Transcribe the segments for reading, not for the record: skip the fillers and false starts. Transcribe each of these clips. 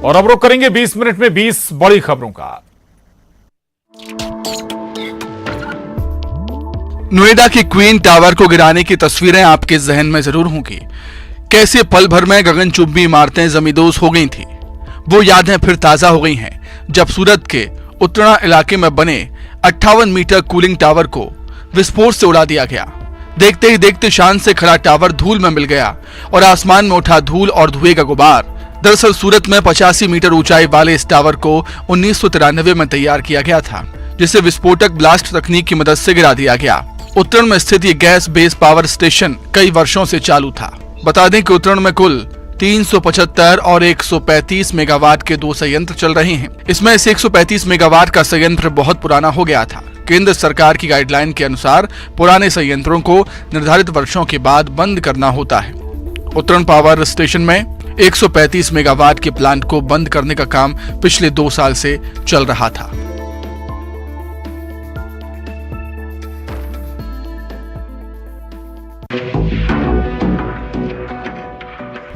और अब रुक करेंगे 20 मिनट में 20 बड़ी खबरों का। नोएडा के क्वीन टावर को गिराने की तस्वीरें आपके जहन में जरूर होंगी। कैसे पल भर में गगनचुंबी इमारतें जमींदोज हो गई थी, वो यादें फिर ताजा हो गई हैं जब सूरत के उत्तरा इलाके में बने 58 मीटर कूलिंग टावर को विस्फोट से उड़ा दिया गया। देखते ही देखते शान से खड़ा टावर धूल में मिल गया और आसमान में उठा धूल और धुएं का गुबार। दरअसल सूरत में 85 मीटर ऊंचाई वाले इस टावर को 1993 में तैयार किया गया था, जिसे विस्फोटक ब्लास्ट तकनीक की मदद से गिरा दिया गया। उत्तरण में स्थित ये गैस बेस पावर स्टेशन कई वर्षों से चालू था। बता दें कि उत्तरण में कुल 375 और 135 मेगावाट के 2 संयंत्र चल रहे हैं। इसमें से 135 मेगावाट का संयंत्र बहुत पुराना हो गया था। केंद्र सरकार की गाइडलाइन के अनुसार पुराने संयंत्रों को निर्धारित वर्षों के बाद बंद करना होता है। उत्तरण पावर स्टेशन में 135 मेगावाट के प्लांट को बंद करने का काम पिछले 2 साल से चल रहा था।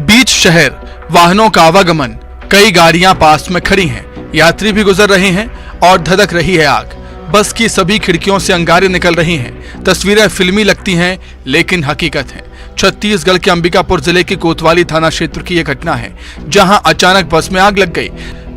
बीच शहर, वाहनों का आवागमन, कई गाड़ियां पास में खड़ी हैं, यात्री भी गुजर रहे हैं और धधक रही है आग। बस की सभी खिड़कियों से अंगारे निकल रही हैं। तस्वीरें फिल्मी लगती हैं लेकिन हकीकत है। छत्तीसगढ़ के अंबिकापुर जिले के कोतवाली थाना क्षेत्र की यह घटना है, जहां अचानक बस में आग लग गई।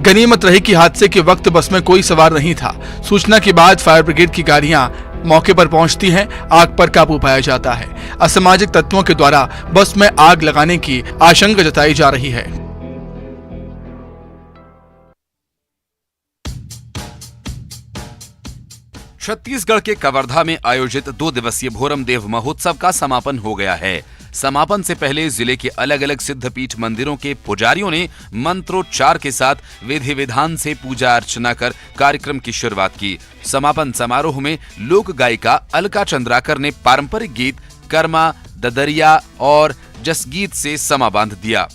गनीमत रही कि हादसे के वक्त बस में कोई सवार नहीं था। सूचना के बाद फायर ब्रिगेड की गाड़ियां मौके पर पहुंचती हैं, आग पर काबू पाया जाता है। असामाजिक तत्वों के द्वारा बस में आग लगाने की आशंका जताई जा रही है। छत्तीसगढ़ के कवर्धा में आयोजित 2 दिवसीय भोरम देव महोत्सव का समापन हो गया है। समापन से पहले जिले के अलग अलग सिद्धपीठ मंदिरों के पुजारियों ने मंत्रोच्चार के साथ विधि विधान से पूजा अर्चना कर कार्यक्रम की शुरुआत की। समापन समारोह में लोक गायिका अलका चंद्राकर ने पारंपरिक गीत कर्मा, ददरिया और जसगीत से समा बांध दिया।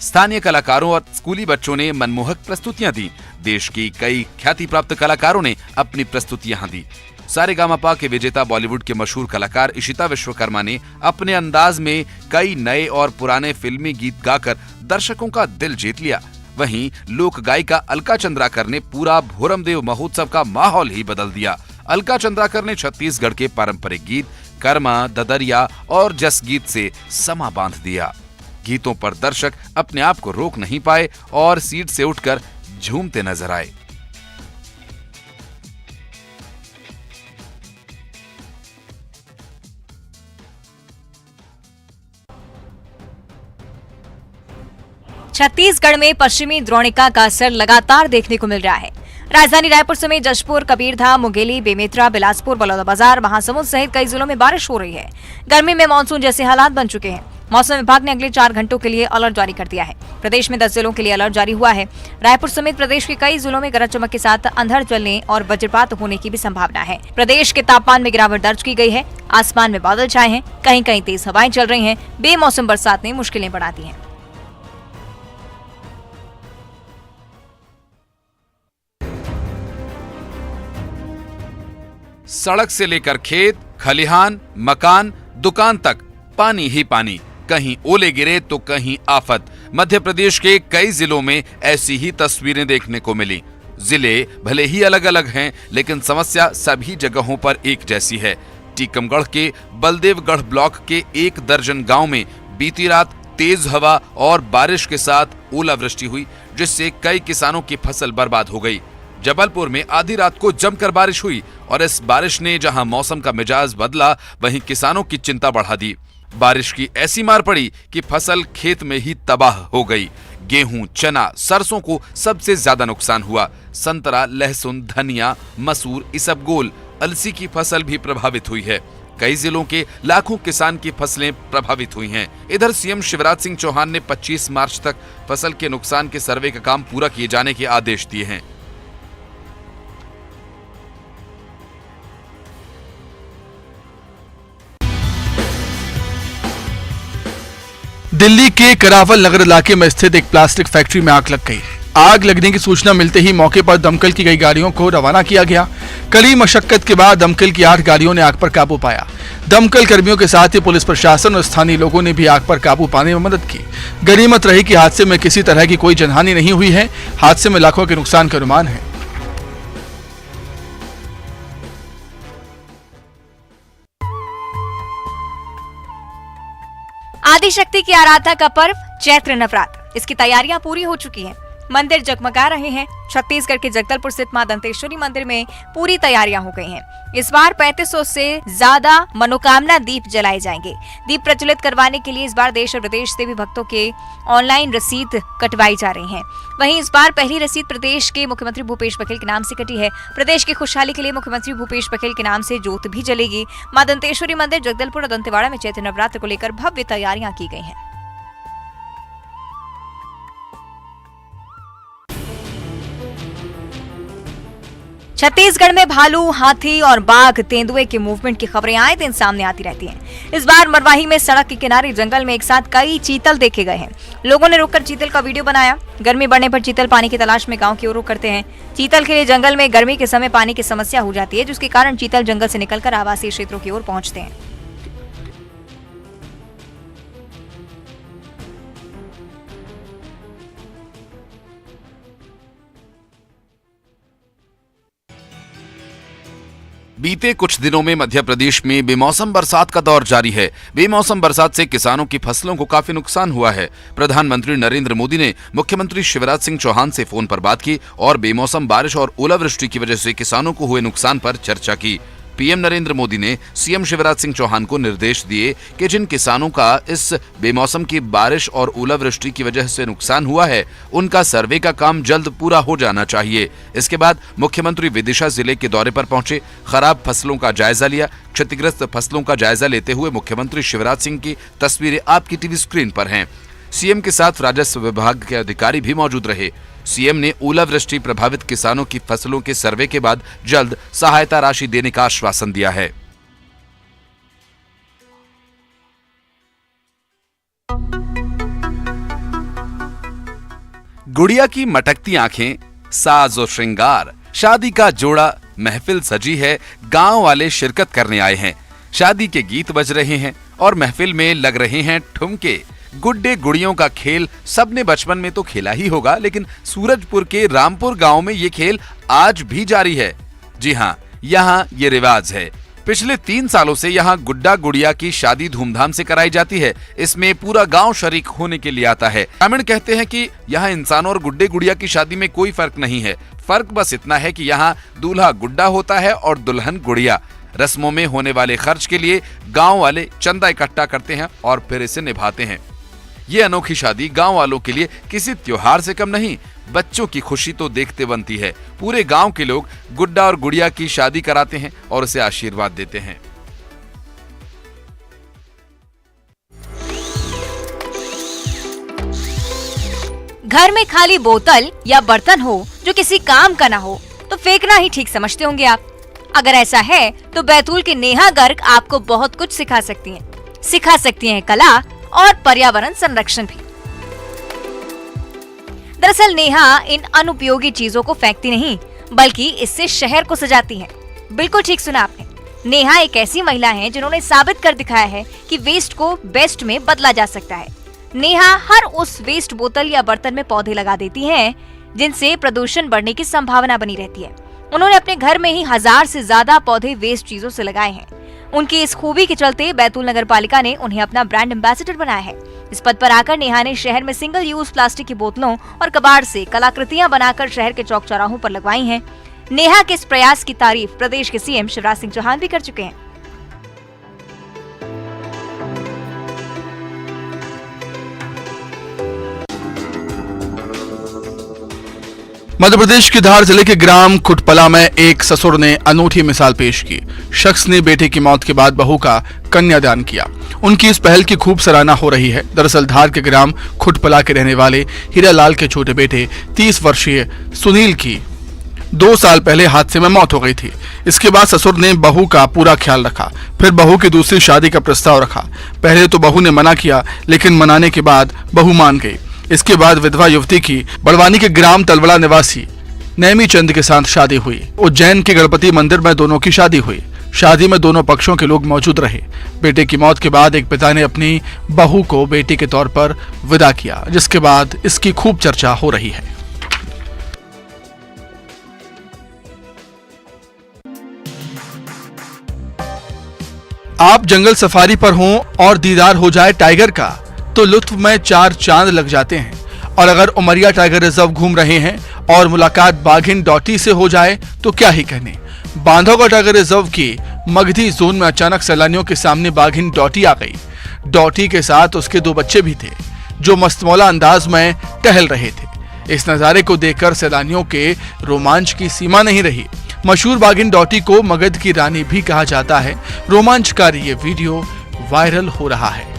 स्थानीय कलाकारों और स्कूली बच्चों ने मनमोहक प्रस्तुतियां दी। देश की कई ख्याति प्राप्त कलाकारों ने अपनी प्रस्तुतियां दी। सारेगामापा के विजेता बॉलीवुड के मशहूर कलाकार इशिता विश्वकर्मा ने अपने अंदाज में कई नए और पुराने फिल्मी गीत गाकर दर्शकों का दिल जीत लिया। वहीं लोक गायिका अलका चंद्राकर ने पूरा भोरम देव महोत्सव का माहौल ही बदल दिया। अलका चंद्राकर ने छत्तीसगढ़ के पारंपरिक गीत कर्मा, ददरिया और जसगीत से समा बांध दिया। गीतों पर दर्शक अपने आप को रोक नहीं पाए और सीट से उठकर झूमते नजर आए। छत्तीसगढ़ में पश्चिमी द्रोणिका का असर लगातार देखने को मिल रहा है। राजधानी रायपुर समेत जशपुर, कबीरधाम, मुंगेली, बेमेतरा, बिलासपुर, बलौदाबाजार, महासमुंद सहित कई जिलों में बारिश हो रही है। गर्मी में मानसून जैसे हालात बन चुके हैं। मौसम विभाग ने अगले 4 घंटों के लिए अलर्ट जारी कर दिया है। प्रदेश में 10 जिलों के लिए अलर्ट जारी हुआ है। रायपुर समेत प्रदेश के कई जिलों में गरज चमक के साथ अंधड़ चलने और वज्रपात होने की भी संभावना है। प्रदेश के तापमान में गिरावट दर्ज की गई है। आसमान में बादल छाए हैं, कहीं कहीं तेज हवाएं चल रही हैं। बेमौसम बरसात ने मुश्किलें बढ़ा दी हैं। सड़क से लेकर खेत, खलिहान, मकान, दुकान तक पानी ही पानी। कहीं ओले गिरे तो कहीं आफत। मध्य प्रदेश के कई जिलों में ऐसी ही तस्वीरें देखने को मिली। जिले भले ही अलग अलग हैं, लेकिन समस्या सभी जगहों पर एक जैसी है। टीकमगढ़ के बलदेवगढ़ ब्लॉक के 1 दर्जन गांव में बीती रात तेज हवा और बारिश के साथ ओलावृष्टि हुई, जिससे कई किसानों की फसल बर्बाद हो गई। जबलपुर में आधी रात को जमकर बारिश हुई और इस बारिश ने जहां मौसम का मिजाज बदला, वहीं किसानों की चिंता बढ़ा दी। बारिश की ऐसी मार पड़ी कि फसल खेत में ही तबाह हो गई। गेहूं, चना, सरसों को सबसे ज्यादा नुकसान हुआ। संतरा, लहसुन, धनिया, मसूर, इसबगोल, अलसी की फसल भी प्रभावित हुई है। कई जिलों के लाखों किसान की फसलें प्रभावित हुई हैं। इधर सीएम शिवराज सिंह चौहान ने 25 मार्च तक फसल के नुकसान के सर्वे का काम पूरा किए जाने के आदेश दिए हैं। दिल्ली के करावल नगर इलाके में स्थित एक प्लास्टिक फैक्ट्री में आग लग गई। आग लगने की सूचना मिलते ही मौके पर दमकल की गई गाड़ियों को रवाना किया गया। कड़ी मशक्कत के बाद दमकल की 8 गाड़ियों ने आग पर काबू पाया। दमकल कर्मियों के साथ ही पुलिस प्रशासन और स्थानीय लोगों ने भी आग पर काबू पाने में मदद की। गनीमत रही कि हादसे में किसी तरह की कोई जनहानि नहीं हुई है। हादसे में लाखों के नुकसान का अनुमान है। आदिशक्ति की आराधना का पर्व चैत्र नवरात्र, इसकी तैयारियां पूरी हो चुकी हैं। मंदिर जगमगा रहे हैं। छत्तीसगढ़ के जगदलपुर स्थित मां दंतेश्वरी मंदिर में पूरी तैयारियां हो गई हैं। इस बार 3500 से ज्यादा मनोकामना दीप जलाए जाएंगे। दीप प्रज्वलित करवाने के लिए इस बार देश और विदेश से भी भक्तों के ऑनलाइन रसीद कटवाई जा रही हैं। वहीं इस बार पहली रसीद प्रदेश के मुख्यमंत्री भूपेश बघेल के नाम से कटी है। प्रदेश की खुशहाली के लिए मुख्यमंत्री भूपेश बघेल के नाम से ज्योत भी जलेगी। मां दंतेश्वरी मंदिर जगदलपुर और दंतेवाड़ा में चैत्र नवरात्र को लेकर भव्य तैयारियां की गई हैं। छत्तीसगढ़ में भालू, हाथी और बाघ, तेंदुए के मूवमेंट की खबरें आए दिन सामने आती रहती हैं। इस बार मरवाही में सड़क के किनारे जंगल में एक साथ कई चीतल देखे गए हैं। लोगों ने रुककर चीतल का वीडियो बनाया। गर्मी बढ़ने पर चीतल पानी की तलाश में गांव की ओर रुख करते हैं। चीतल के लिए जंगल में गर्मी के समय पानी की समस्या हो जाती है, जिसके कारण चीतल जंगल से निकलकर आवासीय क्षेत्रों की ओर पहुंचते हैं। बीते कुछ दिनों में मध्य प्रदेश में बेमौसम बरसात का दौर जारी है। बेमौसम बरसात से किसानों की फसलों को काफी नुकसान हुआ है। प्रधानमंत्री नरेंद्र मोदी ने मुख्यमंत्री शिवराज सिंह चौहान से फोन पर बात की और बेमौसम बारिश और ओलावृष्टि की वजह से किसानों को हुए नुकसान पर चर्चा की। पीएम नरेंद्र मोदी ने सीएम शिवराज सिंह चौहान को निर्देश दिए कि जिन किसानों का इस बेमौसम की बारिश और ओलावृष्टि की वजह से नुकसान हुआ है, उनका सर्वे का काम जल्द पूरा हो जाना चाहिए। इसके बाद मुख्यमंत्री विदिशा जिले के दौरे पर पहुंचे, खराब फसलों का जायजा लिया। क्षतिग्रस्त फसलों का जायजा लेते हुए मुख्यमंत्री शिवराज सिंह की तस्वीरें आपकी टीवी स्क्रीन पर हैं। सीएम के साथ राजस्व विभाग के अधिकारी भी मौजूद रहे। सीएम ने ओलावृष्टि प्रभावित किसानों की फसलों के सर्वे के बाद जल्द सहायता राशि देने का आश्वासन दिया है। गुड़िया की मटकती आंखें, साज और श्रृंगार, शादी का जोड़ा, महफिल सजी है। गांव वाले शिरकत करने आए हैं। शादी के गीत बज रहे हैं और महफिल में लग रहे हैं ठुमके। गुड्डे गुड़ियों का खेल सबने बचपन में तो खेला ही होगा, लेकिन सूरजपुर के रामपुर गांव में ये खेल आज भी जारी है। जी हाँ, यहाँ ये रिवाज है। पिछले 3 सालों से यहाँ गुड्डा गुड़िया की शादी धूमधाम से कराई जाती है। इसमें पूरा गांव शरीक होने के लिए आता है। ग्रामीण कहते हैं कि यहाँ इंसानों और गुड्डे गुड़िया की शादी में कोई फर्क नहीं है। फर्क बस इतना है कि यहाँ दूल्हा गुड्डा होता है और दुल्हन गुड़िया। रस्मों में होने वाले खर्च के लिए गाँव वाले चंदा इकट्ठा करते हैं और फिर इसे निभाते हैं। ये अनोखी शादी गांव वालों के लिए किसी त्योहार से कम नहीं। बच्चों की खुशी तो देखते बनती है। पूरे गांव के लोग गुड्डा और गुड़िया की शादी कराते हैं और उसे आशीर्वाद देते हैं। घर में खाली बोतल या बर्तन हो जो किसी काम का ना हो तो फेंकना ही ठीक समझते होंगे आप। अगर ऐसा है तो बैतूल की नेहा गर्ग आपको बहुत कुछ सिखा सकती हैं कला और पर्यावरण संरक्षण भी। दरअसल नेहा इन अनुपयोगी चीजों को फेंकती नहीं, बल्कि इससे शहर को सजाती है। बिल्कुल ठीक सुना आपने। नेहा एक ऐसी महिला है जिन्होंने साबित कर दिखाया है कि वेस्ट को बेस्ट में बदला जा सकता है। नेहा हर उस वेस्ट बोतल या बर्तन में पौधे लगा देती हैं, जिनसे प्रदूषण बढ़ने की संभावना बनी रहती है। उन्होंने अपने घर में ही 1000 से ज्यादा पौधे वेस्ट चीजों से लगाए हैं। उनकी इस खूबी के चलते बैतूल नगर पालिका ने उन्हें अपना ब्रांड एम्बेसडर बनाया है। इस पद पर आकर नेहा ने शहर में सिंगल यूज प्लास्टिक की बोतलों और कबाड़ से कलाकृतियां बनाकर शहर के चौक चौराहों पर लगवाई हैं। नेहा के इस प्रयास की तारीफ प्रदेश के सीएम शिवराज सिंह चौहान भी कर चुके हैं। मध्य प्रदेश के धार जिले के ग्राम खुटपला में एक ससुर ने अनूठी मिसाल पेश की। शख्स ने बेटे की मौत के बाद बहू का कन्यादान किया। उनकी इस पहल की खूब सराहना हो रही है। दरअसल धार के ग्राम खुटपला के रहने वाले हीरालाल के छोटे बेटे 30 वर्षीय सुनील की 2 साल पहले हादसे में मौत हो गई थी। इसके बाद ससुर ने बहू का पूरा ख्याल रखा। फिर बहू की दूसरी शादी का प्रस्ताव रखा। पहले तो बहू ने मना किया, लेकिन मनाने के बाद बहू मान गई। इसके बाद विधवा युवती की बड़वानी के ग्राम तलवड़ा निवासी नैमी चंद के साथ शादी हुई। उज्जैन के गणपति मंदिर में दोनों की शादी हुई। शादी में दोनों पक्षों के लोग मौजूद रहे। बेटे की मौत के बाद एक पिता ने अपनी बहू को बेटी के तौर पर विदा किया, जिसके बाद इसकी खूब चर्चा हो रही है। आप जंगल सफारी पर हों और दीदार हो जाए टाइगर का तो लुत्फ में 4 चांद लग जाते हैं। और अगर उमरिया टाइगर रिजर्व घूम रहे हैं और मुलाकात बाघिन डॉटी से हो जाए तो क्या ही कहने। बांधवगढ़ टाइगर रिजर्व की मगधी जोन में अचानक सैलानियों के सामने बाघिन डॉटी आ गई। डॉटी के साथ उसके 2 बच्चे भी थे जो मस्तमौला अंदाज में टहल रहे थे। इस नजारे को देखकर सैलानियों के रोमांच की सीमा नहीं रही। मशहूर बाघिन डॉटी को मगध की रानी भी कहा जाता है। रोमांचकारी ये वीडियो वायरल हो रहा है।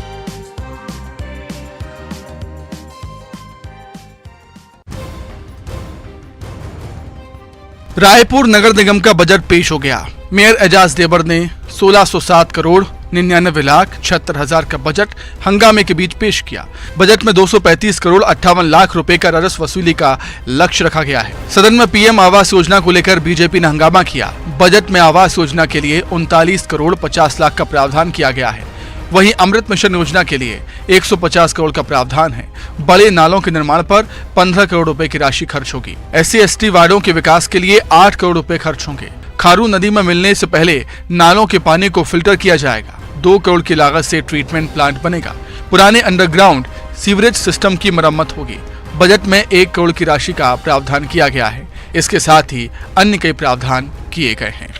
रायपुर नगर निगम का बजट पेश हो गया। मेयर एजाज देवर ने 1607 करोड़ 99,76,000 का बजट हंगामे के बीच पेश किया। बजट में 235 करोड़ 58 लाख रुपए का राजस्व वसूली का लक्ष्य रखा गया है। सदन में पीएम आवास योजना को लेकर बीजेपी ने हंगामा किया। बजट में आवास योजना के लिए 39 करोड़ 50 लाख का प्रावधान किया गया है। वहीं अमृत मिशन योजना के लिए 150 करोड़ का प्रावधान है। बड़े नालों के निर्माण पर 15 करोड़ रुपए की राशि खर्च होगी। SC/ST वार्डों के विकास के लिए 8 करोड़ रुपए खर्च होंगे। खारू नदी में मिलने से पहले नालों के पानी को फिल्टर किया जाएगा। 2 करोड़ की लागत से ट्रीटमेंट प्लांट बनेगा। पुराने अंडरग्राउंड सीवरेज सिस्टम की मरम्मत होगी। बजट में 1 करोड़ की राशि का प्रावधान किया गया है। इसके साथ ही अन्य कई प्रावधान किए गए हैं।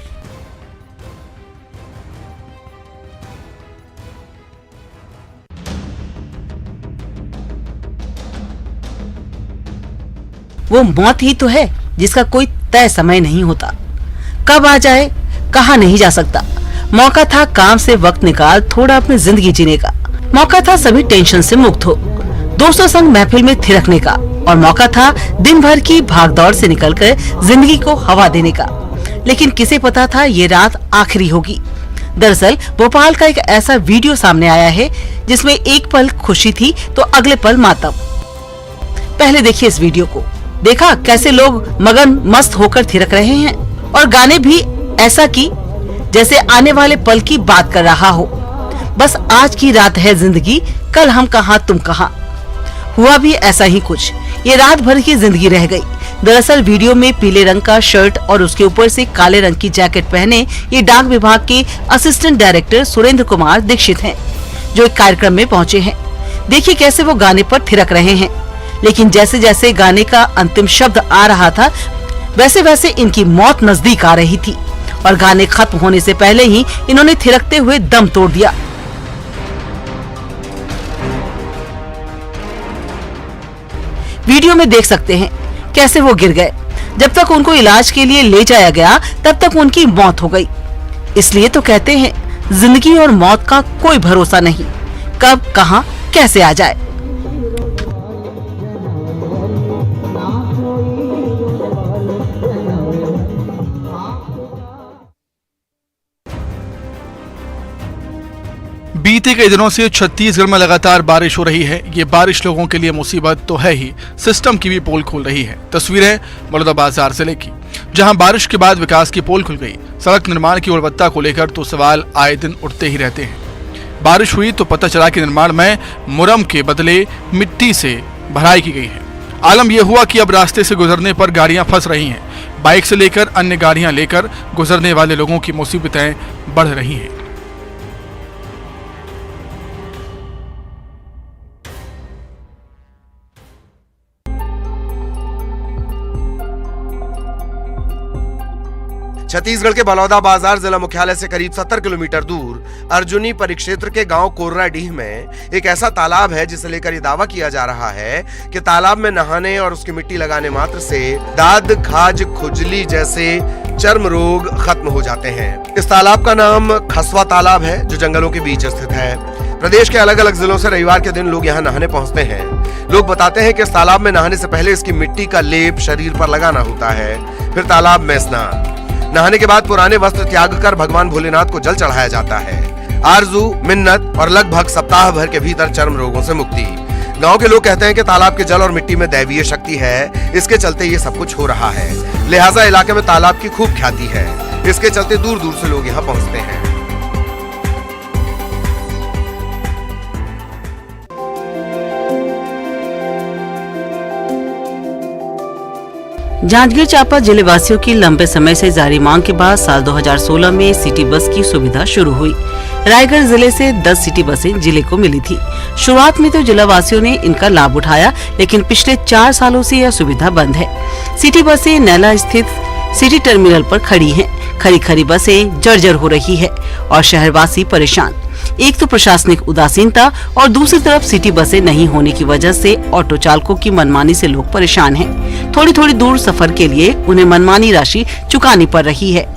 वो मौत ही तो है जिसका कोई तय समय नहीं होता। कब आ जाए कहा नहीं जा सकता। मौका था काम से वक्त निकाल थोड़ा अपनी जिंदगी जीने का। मौका था सभी टेंशन से मुक्त हो, दोस्तों संग महफिल में थिरकने का। और मौका था दिन भर की भागदौड़ से निकलकर जिंदगी को हवा देने का। लेकिन किसे पता था ये रात आखिरी होगी। दरअसल भोपाल का एक ऐसा वीडियो सामने आया है जिसमें एक पल खुशी थी तो अगले पल मातम। पहले देखिए इस वीडियो को। देखा कैसे लोग मगन मस्त होकर थिरक रहे हैं और गाने भी ऐसा की जैसे आने वाले पल की बात कर रहा हो। बस आज की रात है जिंदगी, कल हम कहां तुम कहां। हुआ भी ऐसा ही कुछ। ये रात भर की जिंदगी रह गई। दरअसल वीडियो में पीले रंग का शर्ट और उसके ऊपर से काले रंग की जैकेट पहने ये डाक विभाग के असिस्टेंट डायरेक्टर सुरेंद्र कुमार दीक्षित हैं, जो एक कार्यक्रम में पहुंचे हैं। देखिए कैसे वो गाने पर थिरक रहे हैं। लेकिन जैसे जैसे गाने का अंतिम शब्द आ रहा था वैसे वैसे इनकी मौत नजदीक आ रही थी और गाने खत्म होने से पहले ही इन्होंने थिरकते हुए दम तोड़ दिया। वीडियो में देख सकते हैं कैसे वो गिर गए। जब तक उनको इलाज के लिए ले जाया गया तब तक उनकी मौत हो गई। इसलिए तो कहते हैं जिंदगी और मौत का कोई भरोसा नहीं, कब कहां कैसे आ जाए। बीते कई दिनों से छत्तीसगढ़ में लगातार बारिश हो रही है। ये बारिश लोगों के लिए मुसीबत तो है ही, सिस्टम की भी पोल खोल रही है। तस्वीरें बलौदाबाजार जिले की, जहां बारिश के बाद विकास की पोल खुल गई। सड़क निर्माण की गुणवत्ता को लेकर तो सवाल आए दिन उठते ही रहते हैं। बारिश हुई तो पता चला कि निर्माण में मुरम के बदले मिट्टी से भराई की गई है। आलम यह हुआ कि अब रास्ते से गुजरने पर गाड़ियां फंस रही हैं। बाइक से लेकर अन्य गाड़ियां लेकर गुजरने वाले लोगों की मुसीबतें बढ़ रही हैं। छत्तीसगढ़ के बलौदाबाजार जिला मुख्यालय से करीब 70 किलोमीटर दूर अर्जुनी परिक्षेत्र के गांव कोर्राडीह में एक ऐसा तालाब है जिसे लेकर ये दावा किया जा रहा है कि तालाब में नहाने और उसकी मिट्टी लगाने मात्र से दाद, खाज, खुजली जैसे चर्म रोग खत्म हो जाते हैं। इस तालाब का नाम खसवा तालाब है जो जंगलों के बीच स्थित है। प्रदेश के अलग अलग जिलों से रविवार के दिन लोग यहाँ नहाने पहुँचते हैं। लोग बताते हैं कि इस तालाब में नहाने से पहले इसकी मिट्टी का लेप शरीर पर लगाना होता है, फिर तालाब में स्नान। नहाने के बाद पुराने वस्त्र त्याग कर भगवान भोलेनाथ को जल चढ़ाया जाता है। आरजू, मिन्नत और लगभग सप्ताह भर के भीतर चर्म रोगों से मुक्ति। गांव के लोग कहते हैं कि तालाब के जल और मिट्टी में दैवीय शक्ति है, इसके चलते ये सब कुछ हो रहा है। लिहाजा इलाके में तालाब की खूब ख्याति है। इसके चलते दूर दूर से लोग यहाँ पहुँचते हैं। जांजगीर चांपा जिले वासियों की लंबे समय से जारी मांग के बाद साल 2016 में सिटी बस की सुविधा शुरू हुई। रायगढ़ जिले से 10 सिटी बसें जिले को मिली थी। शुरुआत में तो जिला वासियों ने इनका लाभ उठाया, लेकिन पिछले 4 सालों से यह सुविधा बंद है। सिटी बसें नैला स्थित सिटी टर्मिनल पर खड़ी हैं। खरी बसें जर्जर हो रही है और शहरवासी परेशान। एक तो प्रशासनिक उदासीनता और दूसरी तरफ सिटी बसें नहीं होने की वजह से ऑटो चालकों की मनमानी से लोग परेशान हैं। थोड़ी दूर सफर के लिए उन्हें मनमानी राशि चुकानी पड़ रही है।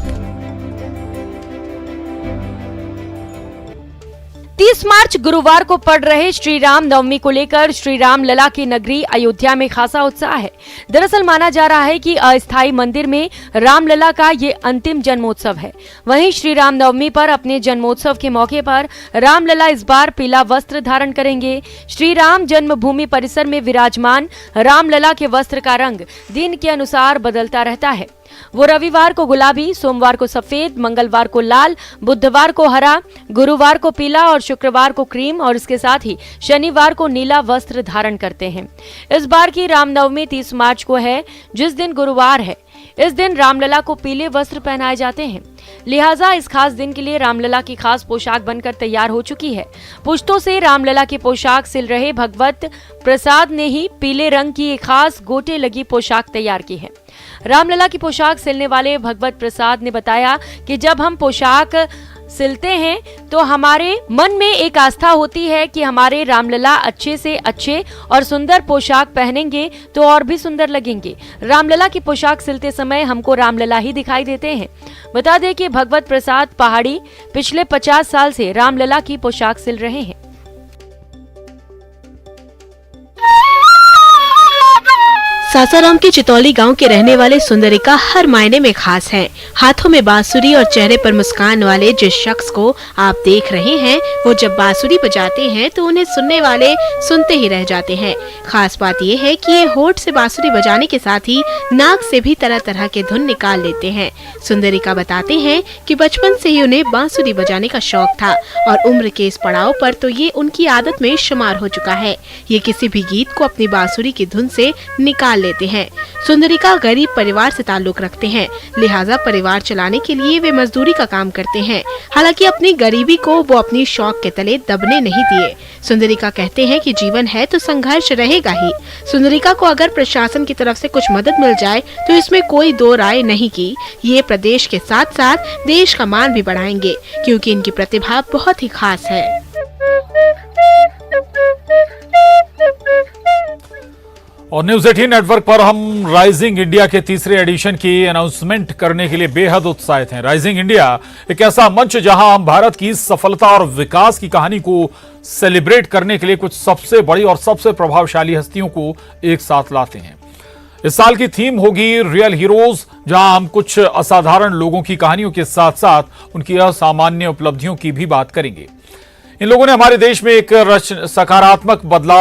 30 मार्च गुरुवार को पड़ रहे श्री राम नवमी को लेकर श्री राम लला की नगरी अयोध्या में खासा उत्साह है। दरअसल माना जा रहा है कि अस्थायी मंदिर में रामलला का ये अंतिम जन्मोत्सव है। वहीं श्री राम नवमी पर अपने जन्मोत्सव के मौके पर रामलला इस बार पीला वस्त्र धारण करेंगे। श्री राम जन्मभूमि परिसर में विराजमान रामलला के वस्त्र का रंग दिन के अनुसार बदलता रहता है। वो रविवार को गुलाबी, सोमवार को सफेद, मंगलवार को लाल, बुधवार को हरा, गुरुवार को पीला और शुक्रवार को क्रीम और इसके साथ ही शनिवार को नीला वस्त्र धारण करते हैं। इस बार की रामनवमी 30 मार्च को है, जिस दिन गुरुवार है। इस दिन रामलला को पीले वस्त्र पहनाए जाते हैं। लिहाजा इस खास दिन के लिए रामलला की खास पोशाक बनकर तैयार हो चुकी है। पुश्तों से रामलला की पोशाक सिल रहे भगवत प्रसाद ने ही पीले रंग की एक खास गोटे लगी पोशाक तैयार की है। रामलला की पोशाक सिलने वाले भगवत प्रसाद ने बताया कि जब हम पोशाक सिलते हैं तो हमारे मन में एक आस्था होती है कि हमारे रामलला अच्छे से अच्छे और सुंदर पोशाक पहनेंगे तो और भी सुंदर लगेंगे। रामलला की पोशाक सिलते समय हमको रामलला ही दिखाई देते हैं। बता दें कि भगवत प्रसाद पहाड़ी पिछले 50 साल से रामलला की पोशाक सिल रहे हैं। सासाराम के चितौली गांव के रहने वाले सुंदरिका हर मायने में खास हैं। हाथों में बांसुरी और चेहरे पर मुस्कान वाले जिस शख्स को आप देख रहे हैं, वो जब बांसुरी बजाते हैं तो उन्हें सुनने वाले सुनते ही रह जाते हैं। खास बात यह है कि ये होठ से बांसुरी बजाने के साथ ही नाक से भी तरह तरह के धुन निकाल लेते हैं। सुंदरिका बताते हैं कि बचपन से ही उन्हें बांसुरी बजाने का शौक था और उम्र के इस पड़ाव पर तो ये उनकी आदत में शुमार हो चुका है। ये किसी भी गीत को अपनी बांसुरी की धुन से निकाल लेते हैं। सुंदरिका गरीब परिवार से ताल्लुक रखते हैं, लिहाजा परिवार चलाने के लिए वे मजदूरी का काम करते हैं। हालांकि अपनी गरीबी को वो अपनी शौक के तले दबने नहीं दिए। सुंदरिका कहते हैं कि जीवन है तो संघर्ष रहेगा ही। सुंदरिका को अगर प्रशासन की तरफ से कुछ मदद मिल जाए तो इसमें कोई दो राय नहीं की ये प्रदेश के साथ साथ देश का मान भी बढ़ाएंगे, क्योंकि इनकी प्रतिभा बहुत ही खास है। और न्यूज 18 नेटवर्क पर हम राइजिंग इंडिया के तीसरे एडिशन की अनाउंसमेंट करने के लिए बेहद उत्साहित हैं। राइजिंग इंडिया एक ऐसा मंच जहां हम भारत की सफलता और विकास की कहानी को सेलिब्रेट करने के लिए कुछ सबसे बड़ी और सबसे प्रभावशाली हस्तियों को एक साथ लाते हैं। इस साल की थीम होगी रियल हीरोज, जहां हम कुछ असाधारण लोगों की कहानियों के साथ साथ उनकी असामान्य उपलब्धियों की भी बात करेंगे। इन लोगों ने हमारे देश में एक सकारात्मक बदलाव